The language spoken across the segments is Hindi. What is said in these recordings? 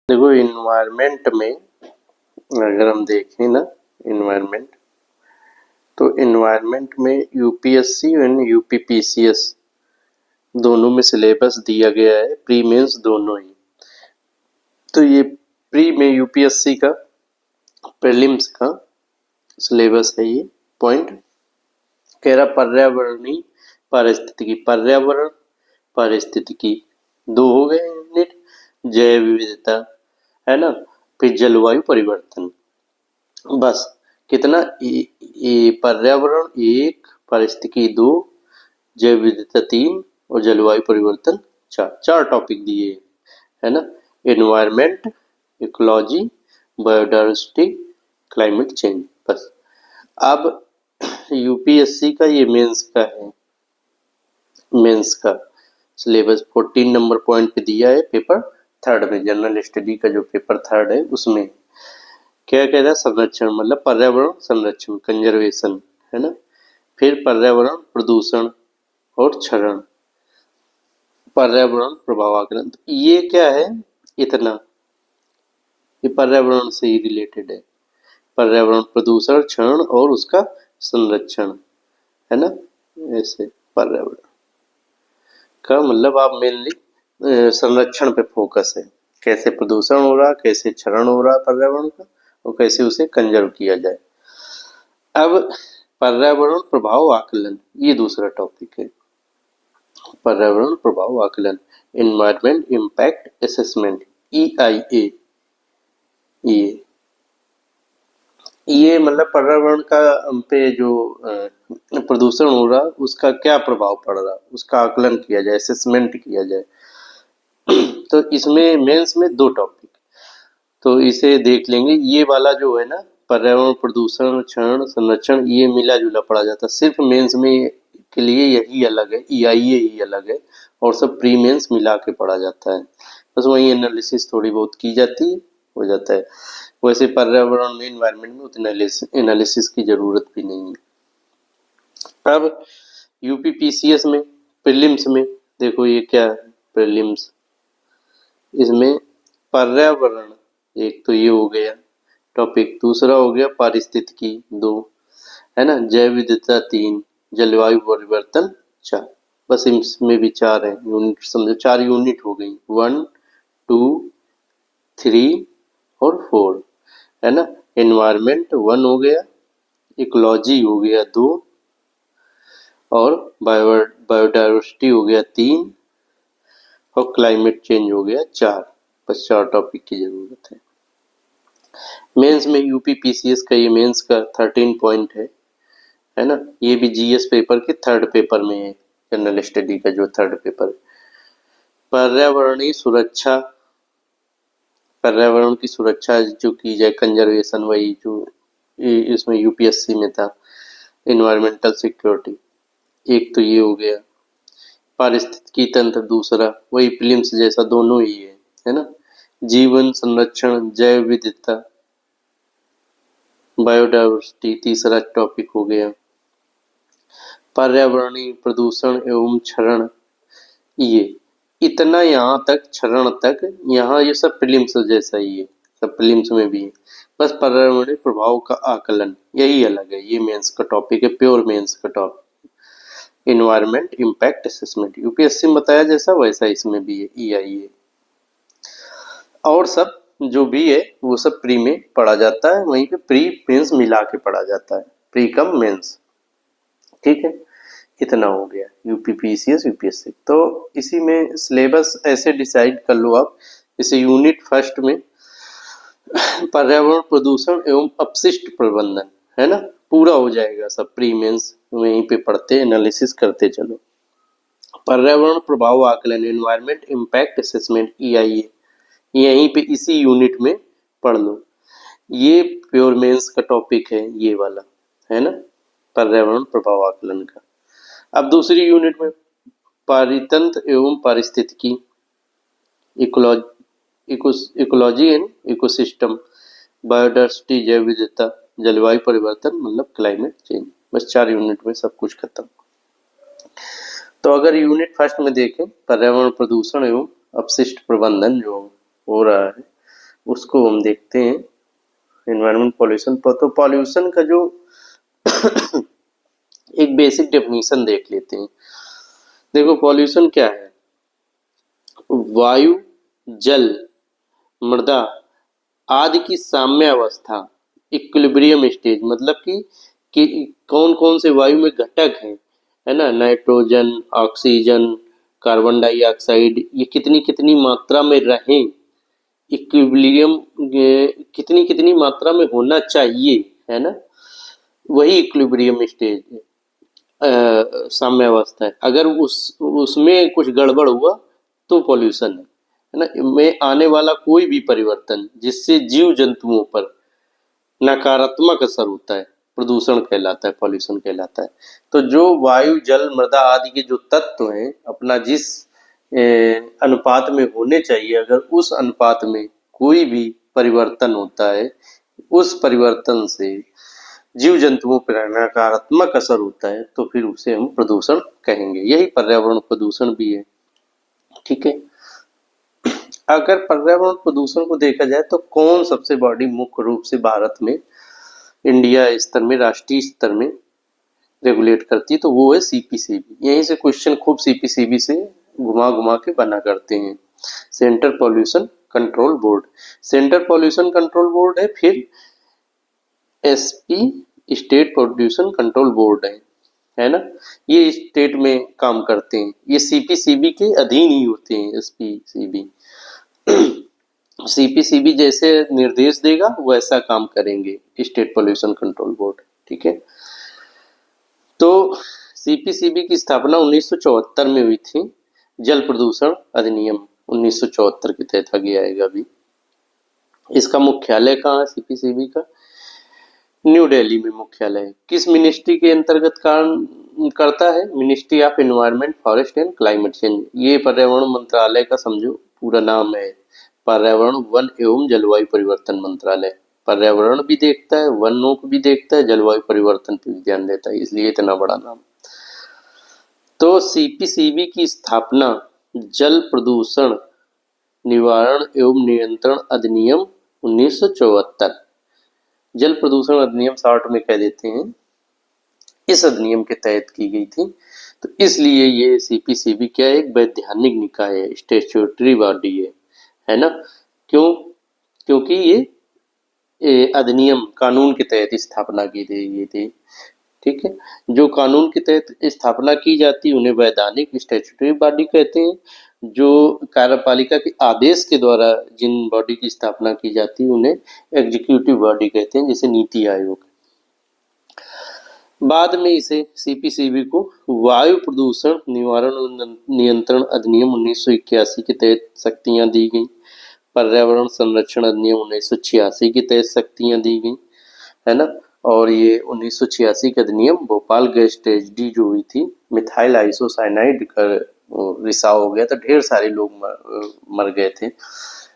देखो इन्वायरमेंट में अगर हम देखें ना इन्वायरमेंट, तो इन्वायरमेंट में यूपीएससी एंड यूपीपीसीएस दोनों में सिलेबस दिया गया है, प्री मेंस दोनों ही। तो ये प्री में यूपीएससी का प्रीलिम्स का सिलेबस है। ये पॉइंट कह रहा पर्यावरणीय पारिस्थितिकी, पर्यावरण पारिस्थितिकी दो हो गए यूनिट, जैव विविधता है ना, फिर जलवायु परिवर्तन। बस कितना पर्यावरण 1, पारिस्थितिकी 2, जैव विविधता 3 और जलवायु परिवर्तन 4। 4 टॉपिक दिए है ना, environment, ecology, biodiversity, climate change. बस अब यूपीएससी का ये मेंस का है, मेंस का सिलेबस 14 नंबर पॉइंट पे दिया है पेपर थर्ड में, जनरल स्टडी का जो पेपर थर्ड है उसमें क्या कह रहा है, संरक्षण मतलब पर्यावरण संरक्षण, कंजर्वेशन है ना, फिर पर्यावरण प्रदूषण और क्षरण, पर्यावरण प्रभाव आकलन। तो ये क्या है, इतना ये पर्यावरण से ही रिलेटेड है, पर्यावरण प्रदूषण, क्षरण और उसका संरक्षण है ना। ऐसे पर्यावरण का मतलब आप मेनली संरक्षण पे फोकस है, कैसे प्रदूषण हो रहा, कैसे क्षरण हो रहा पर्यावरण का और कैसे उसे कंजर्व किया जाए। अब पर्यावरण प्रभाव आकलन ये दूसरा टॉपिक है, पर्यावरण प्रभाव आकलन, एनवायरमेंट इम्पैक्ट असेसमेंट, EIA। ये मतलब पर्यावरण का पे जो प्रदूषण हो रहा उसका क्या प्रभाव पड़ रहा, उसका आकलन किया जाए, असेसमेंट किया जाए। तो इसमें मेंस में 2 टॉपिक, तो इसे देख लेंगे। ये वाला जो है ना पर्यावरण प्रदूषण क्षरण संरक्षण, ये मिला जुला पढ़ा जाता है, सिर्फ मेंस में के लिए यही अलग है, EIA ही अलग है और सब प्री मेंस मिला के पढ़ा जाता है। बस वही एनालिसिस थोड़ी बहुत की जाती है, हो जाता है। वैसे पर्यावरण में एनवायरनमेंट में उतना एनालिसिस की जरूरत भी नहीं है। अब यूपीपीसीएस में प्रीलिम्स में देखो ये क्या है, प्रीलिम्स इसमें पर्यावरण एक तो ये हो गया टॉपिक, दूसरा हो गया पारिस्थितिकी 2 है ना, जैव विविधता 3, जलवायु परिवर्तन 4। बस इसमें भी 4 है यूनिट, समझो 4 यूनिट हो गई, 1, 2, 3 और 4 है ना। एनवायरमेंट 1 हो गया, इकोलॉजी हो गया 2 और बायोडाइवर्सिटी हो गया 3 और क्लाइमेट चेंज हो गया 4। बस 4 टॉपिक की जरूरत है। मेंस में यूपीपीसीएस का ये मेंस का 13 पॉइंट है ना, ये भी जीएस पेपर के थर्ड पेपर में है, जनरल स्टडी का जो थर्ड पेपर है। पर्यावरणीय सुरक्षा, पर्यावरण की सुरक्षा जो की जाए, कंजर्वेशन, वही जो इसमें यूपीएससी में था, इन्वायरमेंटल सिक्योरिटी एक तो ये हो गया, पारिस्थितिकी तंत्र दूसरा, वही प्रीलिम्स जैसा दोनों ही है ना, जीवन संरक्षण, जैव विविधता, बायोडाइवर्सिटी तीसरा टॉपिक हो गया, पर्यावरणीय प्रदूषण एवं क्षरण, ये इतना यहाँ तक, क्षरण तक, यहाँ ये सब प्रीलिम्स जैसा ही है, सब प्रीलिम्स में भी है। बस पर्यावरणीय प्रभाव का आकलन यही अलग है, ये मेंस का टॉपिक है, प्योर मेंस का topic. Environment impact assessment UPSC में बताया जैसा वैसा इसमें भी है, EIA। और सब जो भी है वो सब प्री में पढ़ा जाता है, वहीं पे प्री मेंस मिला के पढ़ा जाता है, प्री कम मेंस। ठीक है, इतना हो गया यूपीपीसीएस यूपीएससी। तो इसी में सिलेबस ऐसे डिसाइड कर लो आप, जैसे यूनिट फर्स्ट में पर्यावरण प्रदूषण एवं अपशिष्ट प्रबंधन है ना, पूरा हो जाएगा सब, प्री मेंस वहीं पे पढ़ते एनालिसिस करते चलो। पर्यावरण प्रभाव आकलन, एनवायरमेंट इम्पैक्ट असेसमेंट, EIA, यहीं पे इसी यूनिट में पढ़ लो। ये प्योर मेंस का टॉपिक है ये वाला, है ना, पर्यावरण प्रभाव आकलन का। अब दूसरी यूनिट में पारितंत्र एवं पारिस्थितिकी, इकोलॉजी एंड इकोसिस्टम, बायोडाइवर्सिटी जैव विविधता, जलवायु परिवर्तन मतलब क्लाइमेट चेंज। बस 4 यूनिट में सब कुछ खत्म। तो अगर यूनिट फर्स्ट में देखें पर्यावरण प्रदूषण एवं अपशिष्ट प्रबंधन जो हो रहा है, उसको हम देखते हैं। एनवायरमेंट पॉल्यूशन पर, तो पॉल्यूशन का जो एक बेसिक डेफिनेशन देख लेते हैं। देखो पॉल्यूशन क्या है, वायु, जल, मृदा आदि की साम्य अवस्था, इक्विलिब्रियम स्टेज, मतलब कि कौन कौन से वायु में घटक हैं, है ना, नाइट्रोजन, ऑक्सीजन, कार्बन डाइऑक्साइड, ये कितनी कितनी मात्रा में रहें, इक्विलिब्रियम कितनी कितनी मात्रा में होना चाहिए, है ना, वही इक्विलिब्रियम स्टेज साम्य अवस्था है। अगर उसमें कुछ गड़बड़ हुआ तो पॉल्यूशन है ना, में आने वाला कोई भी परिवर्तन जिससे जीव जंतुओं पर नकारात्मक असर होता है, प्रदूषण कहलाता है, पॉल्यूशन कहलाता है। तो जो वायु, जल, मृदा आदि के जो तत्व हैं, अपना जिस अनुपात में होने चाहिए, अगर उस अनुपात में कोई भी परिवर्तन होता है, उस परिवर्तन से जीव जंतुओं पर नकारात्मक असर होता है, तो फिर उसे हम प्रदूषण कहेंगे। यही पर्यावरण प्रदूषण भी है। ठीक है, अगर पर्यावरण प्रदूषण को देखा जाए तो कौन सबसे बड़ी मुख्य रूप से भारत में, इंडिया स्तर में, राष्ट्रीय स्तर में रेगुलेट करती है, तो वो है सीपीसीबी। यहीं से क्वेश्चन खूब सीपीसीबी से घुमा घुमा के बना करते हैं। Central pollution control board, central pollution control board है, फिर SP state pollution control board है ना, ये स्टेट में काम करते हैं, ये सीपीसीबी के अधीन ही होते हैं। एसपीसीबी सीपीसीबी जैसे निर्देश देगा वैसा काम करेंगे स्टेट पॉल्यूशन कंट्रोल बोर्ड। ठीक है, तो सीपीसीबी की स्थापना 1974 में हुई थी। जल प्रदूषण अधिनियम 1974 के तहत आगे आएगा भी। इसका मुख्यालय कहाँ है सीपीसीबी का? न्यू दिल्ली में मुख्यालय है। किस मिनिस्ट्री के अंतर्गत काम करता है? Ministry of environment, forest and climate change. ये पर्यावरण मंत्रालय का समझो पूरा नाम है, पर्यावरण, वन एवं जलवायु परिवर्तन मंत्रालय। पर्यावरण भी देखता है, वनों को भी देखता है, जलवायु परिवर्तन पर भी ध्यान देता है, इसलिए इतना बड़ा नाम। तो सीपीसीबी की स्थापना जल प्रदूषण निवारण एवं नियंत्रण अधिनियम 1974, जल प्रदूषण अधिनियम 60 में कह देते हैं, इस अधिनियम के तहत की गई थी। तो इसलिए ये सीपीसीबी क्या है? एक वैधानिक निकाय है, स्टैट्यूटरी बॉडी है ना। क्यों? क्योंकि ये अधिनियम कानून के तहत स्थापना की गई थी। ठीक है, जो कानून के तहत स्थापना की जाती है उन्हें वैधानिक स्टैट्यूटरी बॉडी कहते हैं। जो कार्यपालिका के आदेश के द्वारा जिन बॉडी की स्थापना की जाती है उन्हें एग्जीक्यूटिव बॉडी कहते हैं, जैसे नीति आयोग। बाद में इसे सीपीसीबी को वायु प्रदूषण निवारण और नियंत्रण अधिनियम 1981 के तहत शक्तियां दी गई। पर्यावरण संरक्षण अधिनियम 1986 के तहत शक्तियां दी गई, है ना। और ये 1986 का अधिनियम भोपाल गैस ट्रेजेडी जो हुई थी, मिथाइल आइसोसाइनाइड का रिसाव हो गया था, ढेर सारे लोग मर गए थे।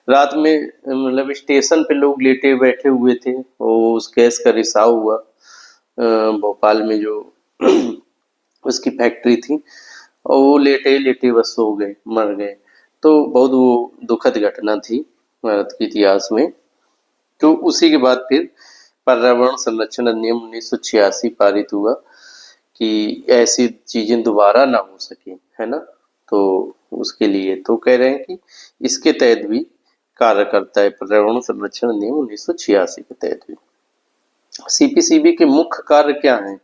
रात में मतलब स्टेशन पे लोग लेटे बैठे हुए थे, और उस गैस का रिसाव हुआ भोपाल में, जो उसकी फैक्ट्री थी, और वो लेटे लेटे बस सो गए, मर गए। तो बहुत वो दुखद घटना थी भारत के इतिहास में। तो उसी के बाद फिर पर्यावरण संरक्षण अधिनियम 1986 पारित हुआ कि ऐसी चीजें दोबारा ना हो सके, है ना। तो उसके लिए तो कह रहे हैं कि इसके तहत भी कार्य करता है, पर्यावरण संरक्षण अधिनियम 1986 के तहत भी। सीपीसीबी के मुख्य कार्य क्या हैं?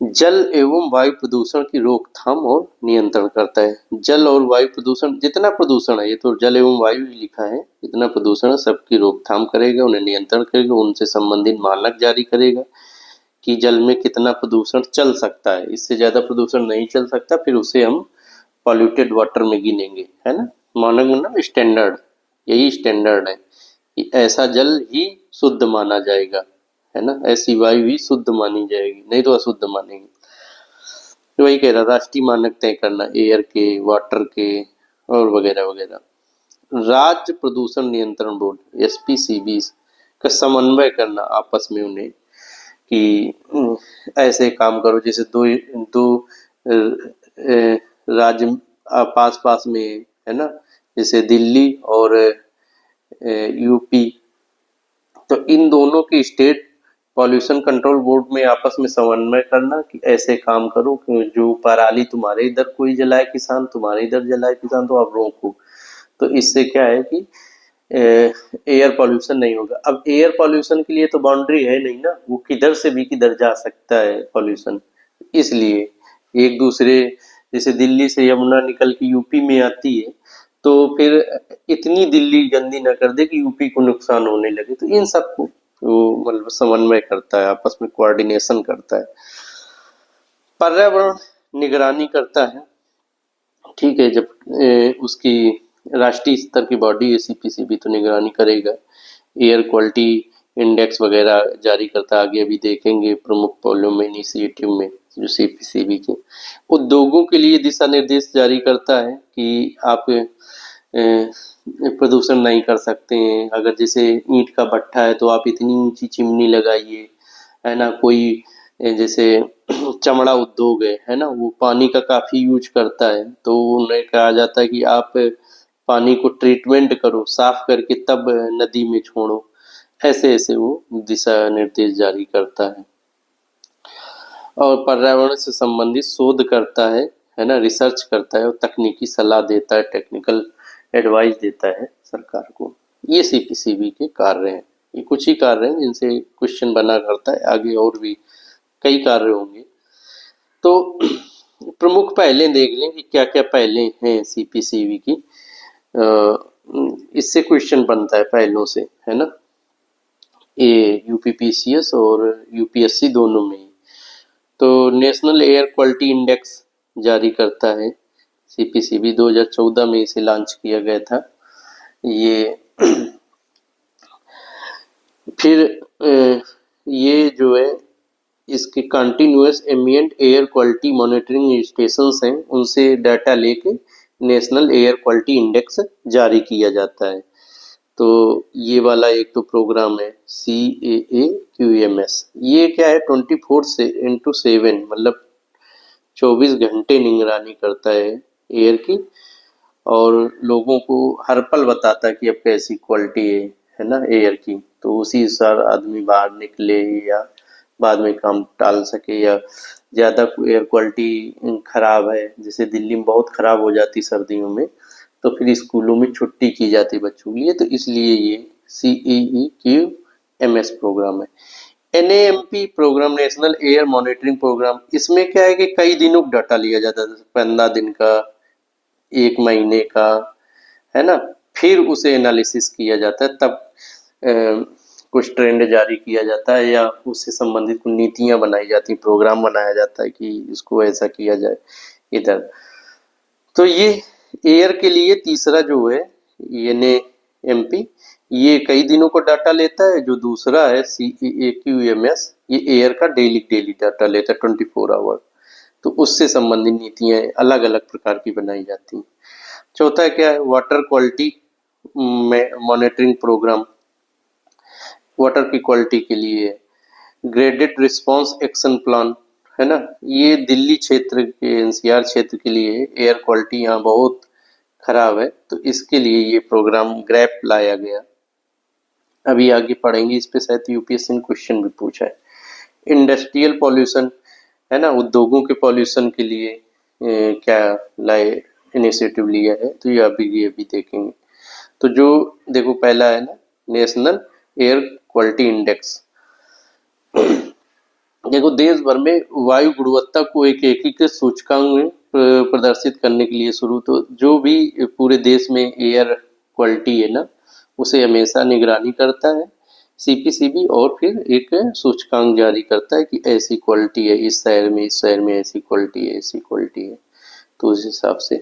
जल एवं वायु प्रदूषण की रोकथाम और नियंत्रण करता है। जल और वायु प्रदूषण, जितना प्रदूषण है, ये तो जल एवं वायु ही लिखा है, जितना प्रदूषण है सबकी रोकथाम करेगा, उन्हें नियंत्रण करेगा, उनसे संबंधित मानक जारी करेगा कि जल में कितना प्रदूषण चल सकता है, इससे ज्यादा प्रदूषण नहीं चल सकता, फिर उसे हम पॉल्यूटेड वाटर में गिनेंगे, है ना। मानक मतलब स्टैंडर्ड, यही स्टैंडर्ड है कि ऐसा जल ही शुद्ध माना जाएगा, है ना, ऐसी वायु ही शुद्ध मानी जाएगी, नहीं तो अशुद्ध मानेंगे। तो वही कह रहा, राष्ट्रीय मानक तय करना एयर के, वाटर के और वगैरह वगैरह। राज्य प्रदूषण नियंत्रण बोर्ड एसपीसीबी का समन्वय करना आपस में उन्हें कि ऐसे काम करो, जैसे दो दो राज्य पास पास में, है ना, जैसे दिल्ली और यूपी। तो इन दोनों की स्टेट पॉल्यूशन कंट्रोल बोर्ड में आपस में समन्वय करना कि ऐसे काम करो कि जो पराली तुम्हारे इधर कोई जलाए किसान, तुम्हारे इधर जलाए किसान, तो आप रोको। तो इससे क्या है कि एयर पॉल्यूशन नहीं होगा। अब एयर पॉल्यूशन के लिए तो बाउंड्री है नहीं ना, वो किधर से भी किधर जा सकता है पॉल्यूशन। इसलिए एक दूसरे, जैसे दिल्ली से यमुना निकल के यूपी में आती है, तो फिर इतनी दिल्ली गंदी ना कर दे कि यूपी को नुकसान होने लगे। तो इन सबको वो मतलब समन्वय करता है, आपस में कोऑर्डिनेशन करता है। पर्यावरण निगरानी करता है, ठीक है। जब उसकी राष्ट्रीय स्तर की बॉडी है सीपीसीबी, तो निगरानी करेगा। एयर क्वालिटी इंडेक्स वगैरह जारी करता है, आगे अभी देखेंगे प्रमुख पॉल्यूम इनिशिएटिव में जो सीपीसीबी के। उद्योगों के लिए दिशा निर्देश जारी करता है कि आप प्रदूषण नहीं कर सकते हैं। अगर जैसे ईंट का भट्ठा है तो आप इतनी ऊंची चिमनी लगाइए, है ना। कोई जैसे चमड़ा उद्योग है ना, वो पानी का काफी यूज करता है, तो उन्हें कहा जाता है कि आप पानी को ट्रीटमेंट करो, साफ करके तब नदी में छोड़ो। ऐसे ऐसे वो दिशा निर्देश जारी करता है। और पर्यावरण से संबंधित शोध करता है ना, रिसर्च करता है और तकनीकी सलाह देता है, टेक्निकल एडवाइस देता है सरकार को। ये सीपीसीबी के कार्य हैं। ये कुछ ही कार्य हैं जिनसे क्वेश्चन बना करता है, आगे और भी कई कार्य होंगे। तो प्रमुख पहलें देख लें कि क्या क्या पहलें हैं सीपीसीबी की। इससे क्वेश्चन बनता है पहलों से, है ना। ये यूपीपीसीएस और यूपीएससी दोनों में ही। तो नेशनल एयर क्वालिटी इंडेक्स जारी करता है सीपीसीबी, 2014 में इसे लॉन्च किया गया था ये। फिर ये जो है इसके continuous ambient air quality monitoring stations हैं, उनसे डाटा लेके नेशनल एयर क्वालिटी इंडेक्स जारी किया जाता है। तो ये वाला एक तो प्रोग्राम है CAAQMS। ये क्या है, 24/7 मतलब 24 घंटे निगरानी करता है एयर की, और लोगों को हर पल बताता है कि अब कैसी क्वालिटी है ना एयर की। तो उसी अनुसार आदमी बाहर निकले या बाद में काम टाल सके, या ज़्यादा एयर क्वालिटी खराब है, जैसे दिल्ली में बहुत खराब हो जाती सर्दियों में, तो फिर स्कूलों में छुट्टी की जाती बच्चों के लिए। तो इसलिए ये CAAQMS प्रोग्राम है। NAMP program, national air monitoring program, इसमें क्या है कि कई दिनों का डाटा लिया जाता है, 15 दिन का, 1 महीने का, है ना। फिर उसे एनालिसिस किया जाता है, तब कुछ ट्रेंड जारी किया जाता है या उससे संबंधित कुछ नीतियां बनाई जाती, प्रोग्राम बनाया जाता है कि इसको ऐसा किया जाए इधर। तो ये एयर के लिए तीसरा जो है NAMP, ये कई दिनों को डाटा लेता है। जो दूसरा है CAAQMS, ये एयर का डेली डाटा लेता है 24 आवर। तो उससे संबंधित नीतियां अलग अलग प्रकार की बनाई जाती हैं। चौथा क्या है, water quality monitoring program, water की क्वालिटी के लिए। ग्रेडेड रिस्पांस एक्शन प्लान, है ना। ये दिल्ली क्षेत्र के, NCR क्षेत्र के लिए एयर क्वालिटी यहाँ बहुत खराब है, तो इसके लिए ये प्रोग्राम ग्रैप लाया गया। अभी आगे पढ़ेंगे इस पे, शायद यूपीएससी ने क्वेश्चन भी पूछा है। इंडस्ट्रियल पॉल्यूशन, है ना, उद्योगों के पॉल्यूशन के लिए क्या लाए, इनिशिएटिव लिया है, तो ये अभी देखेंगे। तो जो देखो पहला है ना, नेशनल एयर क्वालिटी इंडेक्स। देखो देश भर में वायु गुणवत्ता को एक एकीकृत सूचकांक में प्रदर्शित करने के लिए शुरू, तो जो भी पूरे देश में एयर क्वालिटी है ना, उसे हमेशा निगरानी करता है सीपीसीबी, और फिर एक सूचकांक जारी करता है कि ऐसी क्वालिटी है इस शहर में, इस शहर में ऐसी क्वालिटी है, ऐसी क्वालिटी है। तो उस हिसाब से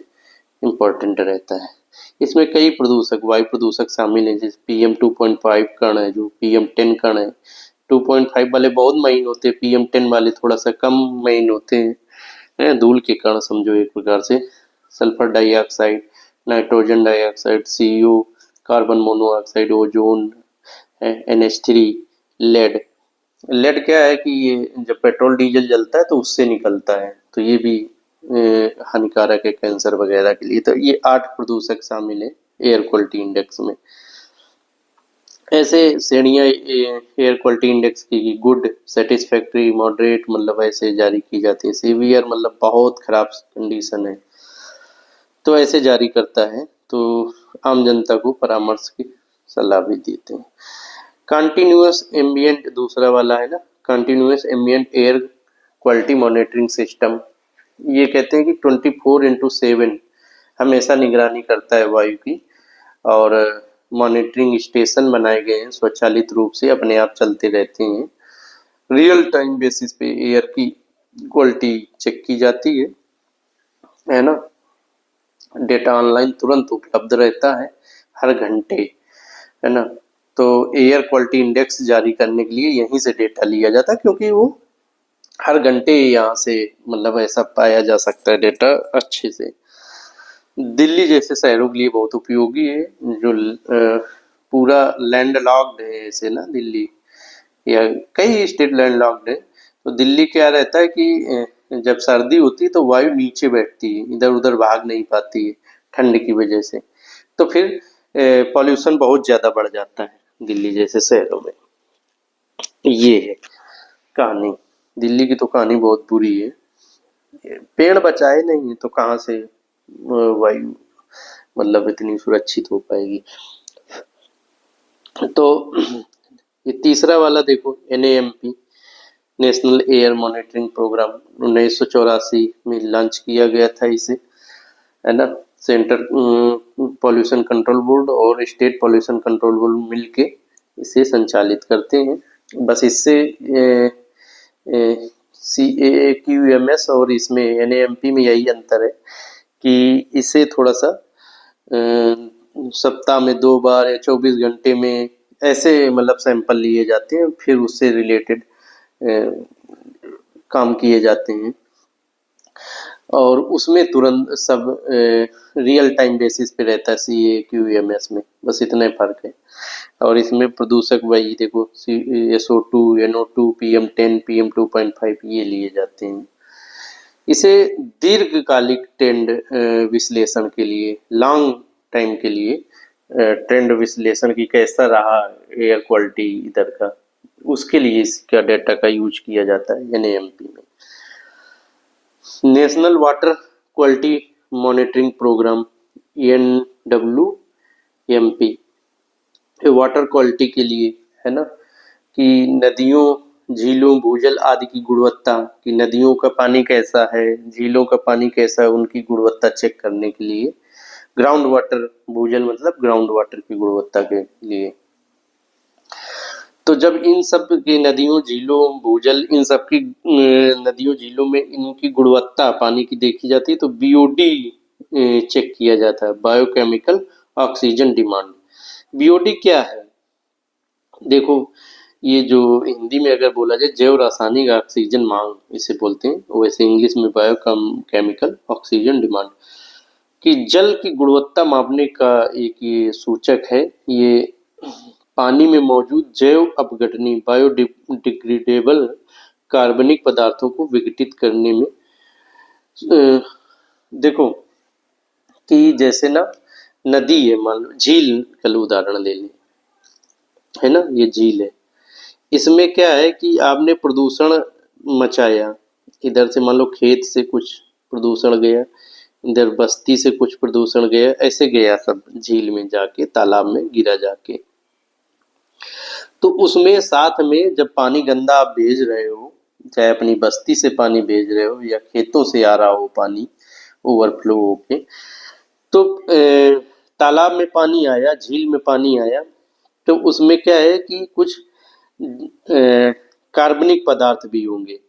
इम्पोर्टेंट रहता है। इसमें कई प्रदूषक, वायु प्रदूषक शामिल हैं, जैसे PM2.5 कण है, जो PM10 कण है। 2.5 वाले बहुत महीन होते हैं, PM10 वाले थोड़ा सा कम महीन होते हैं, धूल के कण समझो एक प्रकार से। Sulphur dioxide, nitrogen dioxide, CO, carbon monoxide, ozone, NH3, lead. Lead क्या है कि ये जब पेट्रोल डीजल जलता है तो उससे निकलता है, तो ये भी हानिकारक है कैंसर वगैरह के लिए। तो ये 8 प्रदूषक शामिल है एयर क्वालिटी इंडेक्स में। ऐसे श्रेणियाँ एयर क्वालिटी इंडेक्स की गुड, सेटिस्फैक्ट्री, मॉडरेट मतलब ऐसे जारी की जाती है। सीवियर मतलब बहुत खराब कंडीशन है, तो ऐसे जारी करता है। तो आम जनता को परामर्श की सलाह भी देते हैं। कंटिन्यूअस एम्बिएंट दूसरा वाला है ना, continuous ambient air quality monitoring system. ये कहते हैं कि 24/7 हमेशा निगरानी करता है वायु की, और मॉनिटरिंग स्टेशन बनाए गए हैं, स्वचालित रूप से अपने आप चलते रहते हैं। रियल टाइम बेसिस पे एयर की क्वालिटी चेक की जाती है ना। डेटा ऑनलाइन तुरंत उपलब्ध रहता है, हर घंटे, है ना। तो एयर क्वालिटी इंडेक्स जारी करने के लिए यहीं से डेटा लिया जाता है, क्योंकि वो हर घंटे यहाँ से मतलब ऐसा पाया जा सकता है डेटा अच्छे से। दिल्ली जैसे शहरों के लिए बहुत उपयोगी है, जो पूरा लैंडलॉक्ड है ऐसे ना दिल्ली, या कई स्टेट लैंडलॉक्ड है। तो दिल्ली क्या रहता है कि जब सर्दी होती है तो वायु नीचे बैठती है, इधर उधर भाग नहीं पाती है ठंड की वजह से। तो फिर पॉल्यूशन बहुत ज़्यादा बढ़ जाता है दिल्ली जैसे शहरों में। ये है कहानी, दिल्ली की तो कहानी बहुत बुरी है। पेड़ बचाए नहीं तो कहाँ से वायु मतलब इतनी सुरक्षित हो पाएगी। तो ये तीसरा वाला देखो, NAMP, national air monitoring program 1984 में लॉन्च किया गया था इसे, है ना। सेंटर पॉल्यूशन कंट्रोल बोर्ड और स्टेट पॉल्यूशन कंट्रोल बोर्ड मिलके इसे संचालित करते हैं। बस इससे CAAQMS और इसमें NAMP में यही अंतर है कि इसे थोड़ा सा सप्ताह में 2 बार या 24 घंटे में ऐसे मतलब सैंपल लिए जाते हैं, फिर उससे रिलेटेड काम किए जाते हैं, और उसमें तुरंत सब रियल टाइम बेसिस पे रहता है CAQMS में, बस इतना ही फर्क है। और इसमें प्रदूषक वही देखो SO2, NO2, PM10, PM2.5 ये लिए जाते हैं। इसे दीर्घकालिक ट्रेंड विश्लेषण के लिए, लॉन्ग टाइम के लिए ट्रेंड विश्लेषण की कैसा रहा एयर क्वालिटी इधर का, उसके लिए इसका डेटा का यूज किया जाता है NAMP में। National water quality monitoring program NWMP, ये वाटर क्वालिटी के लिए है ना, कि नदियों, झीलों, भूजल आदि की गुणवत्ता, कि नदियों का पानी कैसा है, झीलों का पानी कैसा है, उनकी गुणवत्ता चेक करने के लिए। ग्राउंड वाटर, भूजल मतलब ग्राउंड वाटर की गुणवत्ता के लिए। तो जब इन सब की नदियों, झीलों, भूजल, इन सब की नदियों, झीलों में इनकी गुणवत्ता पानी की देखी जाती है, तो BOD चेक किया जाता है, बायोकेमिकल ऑक्सीजन डिमांड। BOD क्या है देखो, ये जो हिंदी में अगर बोला जाए जैव रासायनिक ऑक्सीजन मांग इसे बोलते हैं, वैसे इंग्लिश में बायो केमिकल ऑक्सीजन डिमांड, कि जल की गुणवत्ता मापने का एक ये सूचक है। ये पानी में मौजूद जैव अपघटनीय बायोडिग्रेडेबल कार्बनिक पदार्थों को विघटित करने में देखो, कि जैसे ना नदी है, मान लो झील का उदाहरण ले लें, है ना, ये झील है। इसमें क्या है कि आपने प्रदूषण मचाया, इधर से मान लो खेत से कुछ प्रदूषण गया, इधर बस्ती से कुछ प्रदूषण गया, ऐसे गया सब झील में जाके, तालाब में गिरा जाके। तो उसमें साथ में जब पानी गंदा आप भेज रहे हो, चाहे अपनी बस्ती से पानी भेज रहे हो या खेतों से आ रहा हो पानी ओवरफ्लो होके, तो तालाब में पानी आया, झील में पानी आया, तो उसमें क्या है कि कुछ कार्बनिक पदार्थ भी होंगे,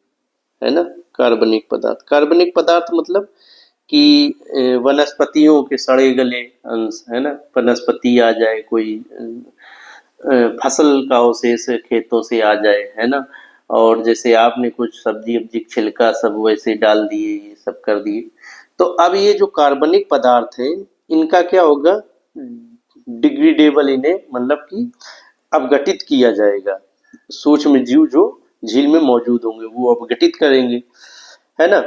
है ना। कार्बनिक पदार्थ, कार्बनिक पदार्थ मतलब कि वनस्पतियों के सड़े गले अंश, है ना, वनस्पति आ जाए, कोई फसल का अवशेष खेतों से आ जाए, है ना। और जैसे आपने कुछ सब्जी वब्जी छिलका सब वैसे डाल दिए, ये सब कर दिए, तो अब ये जो कार्बनिक पदार्थ है, इनका क्या होगा, डिग्रेडेबल, इन्हें मतलब कि अपघटित किया जाएगा। सूक्ष्म जीव जो झील में मौजूद होंगे वो अपघटित करेंगे, है ना।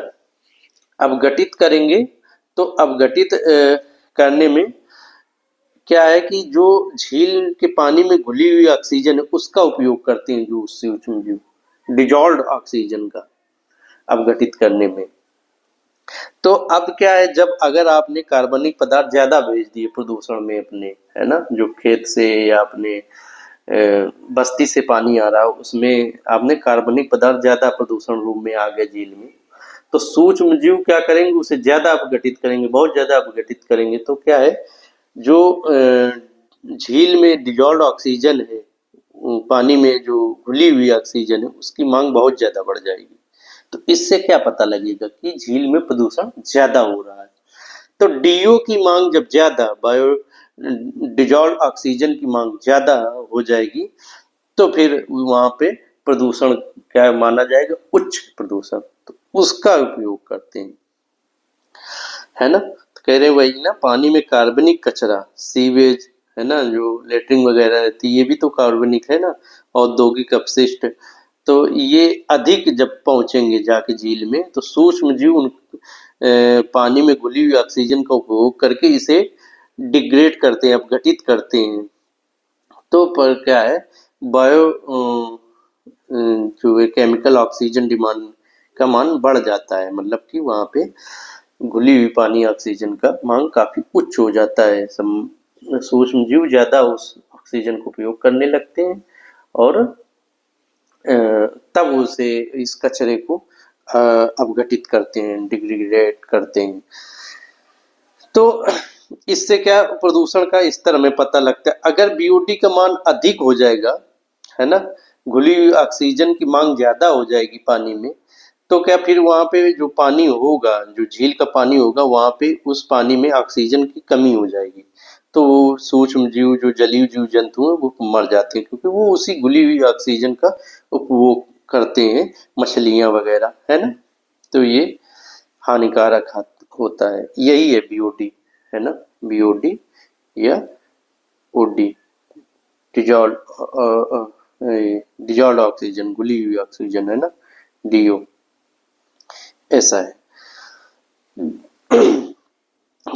अपघटित करेंगे, तो अपघटित करने में क्या है कि जो झील के पानी में घुली हुई ऑक्सीजन है उसका उपयोग करते हैं जो सूक्ष्म जीव, डिजॉल्व्ड ऑक्सीजन का अपघटित करने में। तो अब क्या है, जब अगर आपने कार्बनिक पदार्थ ज्यादा भेज दिए प्रदूषण में अपने, है ना, जो खेत से या अपने बस्ती से पानी आ रहा है उसमें आपने कार्बनिक पदार्थ ज्यादा प्रदूषण रूप में आ गया झील में, तो सूक्ष्म जीव क्या करेंगे, उसे ज्यादा अपघटित करेंगे, बहुत ज्यादा अपघटित करेंगे। तो क्या है, जो झील में डिजॉल्व ऑक्सीजन है, पानी में जो घुली हुई ऑक्सीजन है उसकी मांग बहुत ज्यादा बढ़ जाएगी। तो इससे क्या पता लगेगा कि झील में प्रदूषण ज्यादा हो रहा है। तो डीओ की मांग जब ज्यादा, बायो डिजॉल्व ऑक्सीजन की मांग ज्यादा हो जाएगी, तो फिर वहां पे प्रदूषण क्या माना जाएगा, उच्च प्रदूषण, तो उसका उपयोग करते हैं, है ना। तो कह रहे वही ना, पानी में कार्बनिक कचरा, सीवेज, है ना, जो लेटरिन वगैरह रहती है ये भी तो कार्बनिक है ना, औद्योगिक अपशिष्ट। तो ये अधिक जब पहुंचेंगे जाके झील में तो सूक्ष्म जीव उन पानी में घुली हुई ऑक्सीजन का उपयोग करके इसे डिग्रेड करते हैं, अपघटित करते हैं। तो पर क्या है, बायो जो है केमिकल ऑक्सीजन डिमांड का मान बढ़ जाता है, मतलब कि वहां पे घुली हुई पानी ऑक्सीजन का मांग काफी उच्च हो जाता है। सूक्ष्म जीव ज्यादा उस ऑक्सीजन को उपयोग करने लगते हैं और तब उसे इस कचरे को अपघटित करते हैं, डिग्रेड करते हैं। तो इससे क्या प्रदूषण का स्तर हमें पता लगता है। अगर बीओटी का मान अधिक हो जाएगा, है ना, घुली हुई ऑक्सीजन की मांग ज्यादा हो जाएगी पानी में, तो क्या फिर वहां पे जो पानी होगा, जो झील का पानी होगा, वहां पे उस पानी में ऑक्सीजन की कमी हो जाएगी। तो वो सूक्ष्म जीव, जो जलीय जीव जंतु हैं, वो मर जाते हैं क्योंकि वो उसी घुली हुई ऑक्सीजन का उपभोग करते हैं, मछलियां वगैरह, है ना। तो ये हानिकारक होता है। यही है बीओडी, है ना, बीओडी या ओडी, डिजॉल्व डिजॉल्व ऑक्सीजन, घुली हुई ऑक्सीजन, है ना, डीओ, ऐसा है।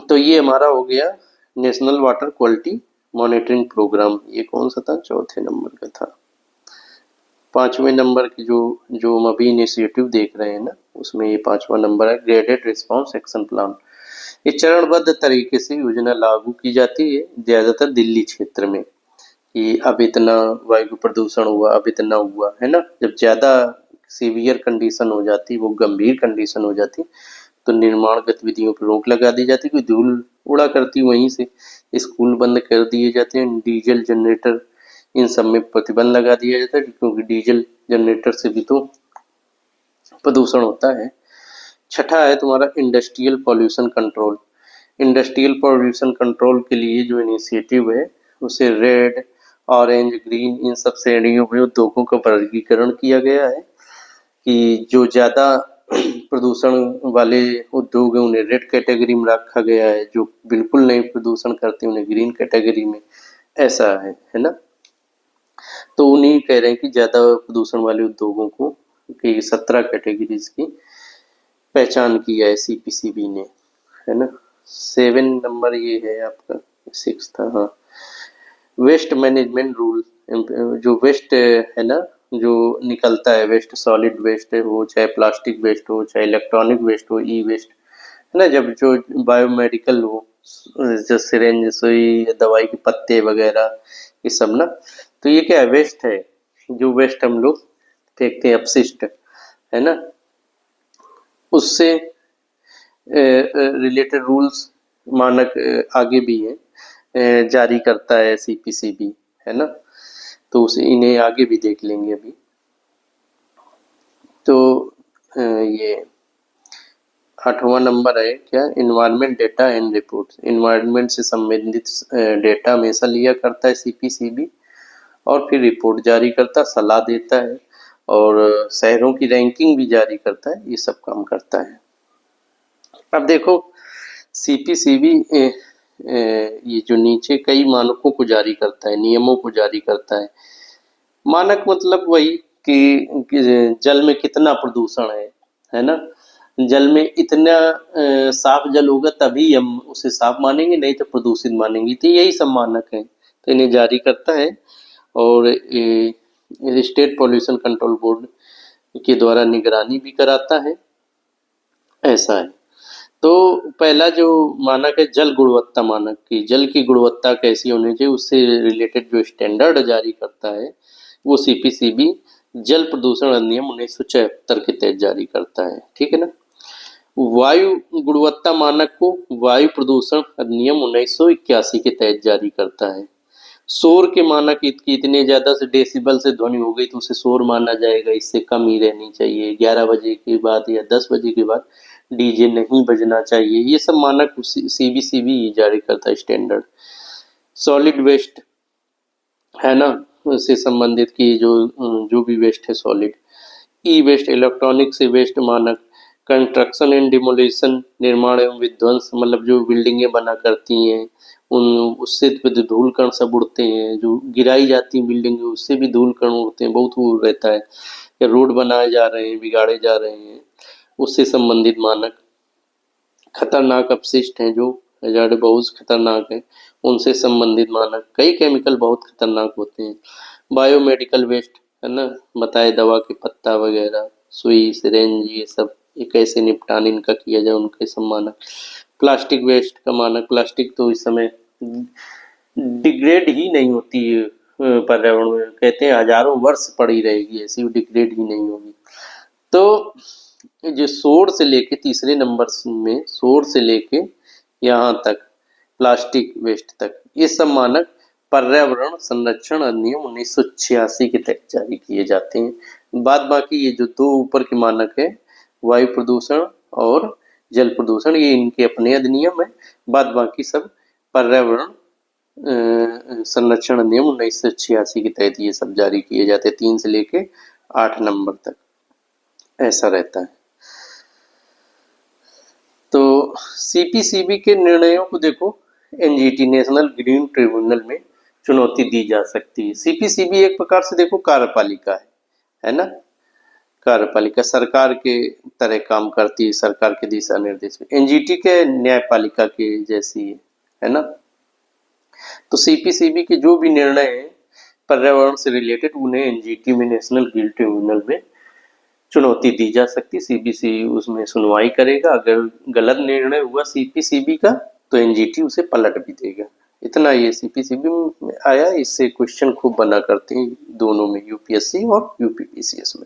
तो ये हमारा हो गया national water quality monitoring program. ये कौन सा था, चौथे नंबर का था। पांचवें नंबर की जो जो हम अभी इनिशिएटिव देख रहे हैं ना, उसमें ये पांचवा नंबर है, ग्रेडेड रिस्पांस एक्शन प्लान। ये चरणबद्ध तरीके से योजना लागू की जाती है ज्यादातर दिल्ली क्षेत्र में, कि अब इतना वायु प्रदूषण हुआ, अब इतना हुआ, है ना। जब ज्यादा सीवियर कंडीशन हो जाती, वो गंभीर कंडीशन हो जाती, तो निर्माण गतिविधियों पर रोक लगा दी जाती, कोई धूल उड़ा करती वहीं से, स्कूल बंद कर दिए जाते हैं, डीजल जनरेटर, इन सब में प्रतिबंध लगा दिया जाता है, क्योंकि डीजल जनरेटर से भी तो प्रदूषण होता है। छठा है तुम्हारा industrial pollution control. Industrial pollution control के लिए जो इनिशिएटिव है उसे रेड, ऑरेंज, ग्रीन, इन सब श्रेणियों में उद्योगों का वर्गीकरण किया गया है, कि जो ज्यादा प्रदूषण वाले उद्योग हैं उन्हें रेड कैटेगरी में रखा गया है, जो बिल्कुल नहीं प्रदूषण करते उन्हें ग्रीन कैटेगरी में, ऐसा है ना। तो उन्हीं कह रहे हैं कि ज्यादा प्रदूषण वाले उद्योगों को की 17 कैटेगरीज की पहचान किया है सीपीसीबी ने, है ना। 7 नंबर ये है आपका, 6 था, हाँ, वेस्ट मैनेजमेंट रूल। जो वेस्ट है ना, जो निकलता है वेस्ट, सॉलिड वेस्ट हो, चाहे प्लास्टिक वेस्ट हो, चाहे इलेक्ट्रॉनिक वेस्ट हो, ई वेस्ट, है ना, जब जो बायोमेडिकल हो, जो सिरेंज, सुई, दवाई के पत्ते वगैरह, ये सब ना, तो ये क्या है, वेस्ट है, जो वेस्ट हम लोग फेंकते हैं, अपशिष्ट, है ना, उससे रिलेटेड रूल्स, मानक आगे भी है, जारी करता है सीपीसीबी, है ना। तो उसे इन्हें आगे भी देख लेंगे अभी। तो ये 8वां नंबर है क्या, environment data and report. Environment से संबंधित डेटा हमेशा लिया करता है सीपीसीबी, और फिर रिपोर्ट जारी करता, सलाह देता है, और शहरों की रैंकिंग भी जारी करता है, ये सब काम करता है। अब देखो सीपीसीबी ये जो नीचे कई मानकों को जारी करता है, नियमों को जारी करता है। मानक मतलब वही कि जल में कितना प्रदूषण है ना, जल में इतना साफ जल होगा तभी हम उसे साफ मानेंगे, नहीं तो प्रदूषित मानेंगे। तो यही सब मानक हैं, तो इन्हें जारी करता है और स्टेट पॉल्यूशन कंट्रोल बोर्ड के द्वारा निगरानी भी कराता है, ऐसा है। तो पहला जो मानक है जल गुणवत्ता मानक, की जल की गुणवत्ता कैसी होनी चाहिए उससे रिलेटेड जो स्टैंडर्ड जारी करता है वो सीपीसीबी जल प्रदूषण अधिनियम 1974 के तहत जारी करता है, ठीक है ना। वायु गुणवत्ता मानक को वायु प्रदूषण अधिनियम 1981 के तहत जारी करता है। शोर के मानक की इतने ज्यादा से डेसिबल से ध्वनि हो गई तो उसे शोर माना जाएगा, इससे कम ही रहनी चाहिए। 11 बजे के बाद या 10 बजे के बाद डीजे नहीं बजना चाहिए। ये सब मानक सीबीसीबी जारी करता है स्टैंडर्ड। सॉलिड वेस्ट है ना, उससे संबंधित की जो भी वेस्ट है सॉलिड। ई वेस्ट इलेक्ट्रॉनिक से वेस्ट मानक। कंस्ट्रक्शन एंड डिमोलिशन निर्माण एवं विध्वंस, मतलब जो बिल्डिंगें बना करती हैं उन उससे जो धूल कण सब उड़ते हैं, जो गिराई जाती हैं बिल्डिंग उससे भी धूल कण उड़ते हैं, बहुत वो रहता है। या रोड बनाए जा रहे हैं, बिगाड़े जा रहे हैं, उससे संबंधित मानक। खतरनाक अपशिष्ट हैं जो हजार्ड बहुत खतरनाक है, उनसे संबंधित मानक। कई केमिकल बहुत खतरनाक होते हैं। बायोमेडिकल वेस्ट है ना, बताए दवा के पत्ता वगैरह, सुई सिरेंज, ये सब ये कैसे निपटान इनका किया जाए उनके सब मानक। प्लास्टिक वेस्ट का मानक। प्लास्टिक तो इस समय डिग्रेड ही नहीं होती है पर्यावरण में, कहते हैं हजारों वर्ष पड़ी रहेगी, ऐसी डिग्रेड ही नहीं होगी। तो जो शोर से लेके तीसरे नंबर में, शोर से लेके यहाँ तक प्लास्टिक वेस्ट तक, ये सब मानक पर्यावरण संरक्षण अधिनियम 1986 के तहत जारी किए जाते हैं। बाद बाकी ये जो दो ऊपर के मानक है, वायु प्रदूषण और जल प्रदूषण, ये इनके अपने अधिनियम है। बाद बाकी सब पर्यावरण संरक्षण अधिनियम 1986 के तहत ये सब जारी किए जाते हैं, 3 से लेके 8 नंबर तक, ऐसा रहता है। तो सीपीसीबी के निर्णयों को देखो, एनजीटी नेशनल ग्रीन ट्रिब्यूनल में चुनौती दी जा सकती है। सीपीसीबी एक प्रकार से देखो कार्यपालिका है ना, कार्यपालिका सरकार के तरह काम करती है, सरकार के दिशा निर्देश में। एनजीटी के न्यायपालिका के जैसी है ना। तो सीपीसीबी के जो भी निर्णय है पर्यावरण से रिलेटेड, उन्हें एनजीटी में नेशनल ग्रीन ट्रिब्यूनल में चुनौती दी जा सकती। सीबीसी उसमें सुनवाई करेगा, अगर गलत निर्णय हुआ सीपीसीबी का तो एनजीटी उसे पलट भी देगा। इतना ये सीपीसीबी में आया, इससे क्वेश्चन खूब बना करते हैं दोनों में, यूपीएससी और यूपीपीसीएस में।